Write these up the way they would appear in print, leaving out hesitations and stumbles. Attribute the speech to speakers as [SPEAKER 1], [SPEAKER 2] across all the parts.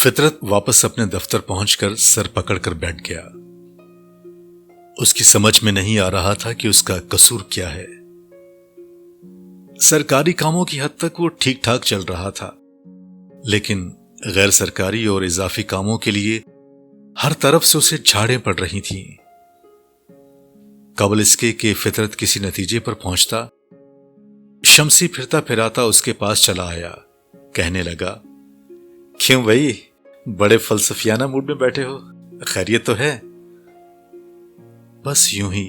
[SPEAKER 1] فطرت واپس اپنے دفتر پہنچ کر سر پکڑ کر بیٹھ گیا۔ اس کی سمجھ میں نہیں آ رہا تھا کہ اس کا قصور کیا ہے۔ سرکاری کاموں کی حد تک وہ ٹھیک ٹھاک چل رہا تھا، لیکن غیر سرکاری اور اضافی کاموں کے لیے ہر طرف سے اسے جھاڑیں پڑ رہی تھیں۔ قبل اس کے کہ فطرت کسی نتیجے پر پہنچتا، شمسی پھرتا پھراتا اس کے پاس چلا آیا، کہنے لگا، کیوں بھائی، بڑے فلسفیانہ موڈ میں بیٹھے ہو؟ خیریت تو ہے؟ بس یوں ہی۔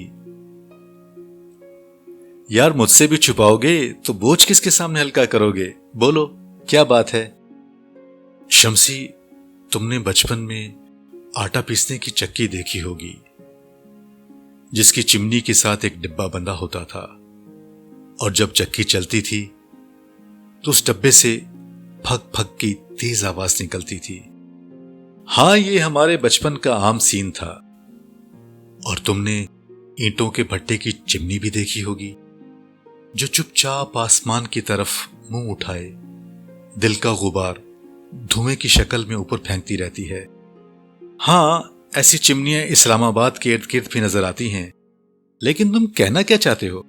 [SPEAKER 1] یار مجھ سے بھی چھپاؤ گے تو بوجھ کس کے سامنے ہلکا کرو گے؟ بولو کیا بات ہے؟ شمسی، تم نے بچپن میں آٹا پیسنے کی چکی دیکھی ہوگی، جس کی چمنی کے ساتھ ایک ڈبہ بندھا ہوتا تھا، اور جب چکی چلتی تھی تو اس ڈبے سے پھک پھک کی تیز آواز نکلتی تھی۔ ہاں، یہ ہمارے بچپن کا عام سین تھا۔ اور تم نے اینٹوں کے بھٹے کی چمنی بھی دیکھی ہوگی، جو چپ چاپ آسمان کی طرف منہ اٹھائے دل کا غبار دھوئیں کی شکل میں اوپر پھینکتی رہتی ہے۔ ہاں، ایسی چمنیاں اسلام آباد کے ارد گرد بھی نظر آتی ہیں، لیکن تم کہنا کیا چاہتے ہو؟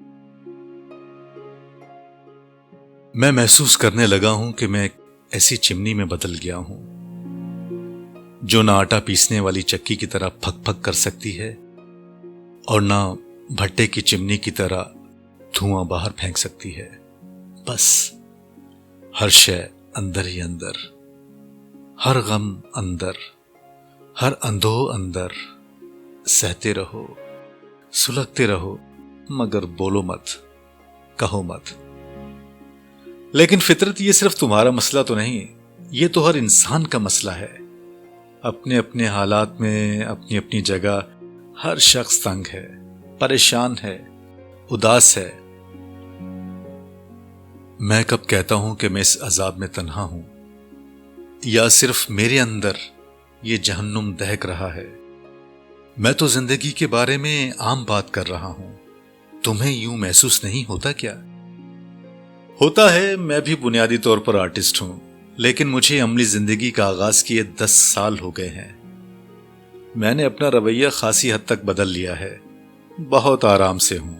[SPEAKER 1] میں محسوس کرنے لگا ہوں کہ میں ایسی چمنی میں بدل گیا ہوں، جو نہ آٹا پیسنے والی چکی کی طرح پھک پھک کر سکتی ہے، اور نہ بھٹے کی چمنی کی طرح دھواں باہر پھینک سکتی ہے۔ بس ہر شے اندر ہی اندر، ہر غم اندر، ہر اندوہ اندر، سہتے رہو، سلگتے رہو، مگر بولو مت، کہو مت۔ لیکن فطرت، یہ صرف تمہارا مسئلہ تو نہیں، یہ تو ہر انسان کا مسئلہ ہے۔ اپنے اپنے حالات میں اپنی اپنی جگہ ہر شخص تنگ ہے، پریشان ہے، اداس ہے۔ میں کب کہتا ہوں کہ میں اس عذاب میں تنہا ہوں، یا صرف میرے اندر یہ جہنم دہک رہا ہے؟ میں تو زندگی کے بارے میں عام بات کر رہا ہوں، تمہیں یوں محسوس نہیں ہوتا کیا؟ ہوتا ہے، میں بھی بنیادی طور پر آرٹسٹ ہوں، لیکن مجھے عملی زندگی کا آغاز کیے 10 سال ہو گئے ہیں۔ میں نے اپنا رویہ خاصی حد تک بدل لیا ہے، بہت آرام سے ہوں،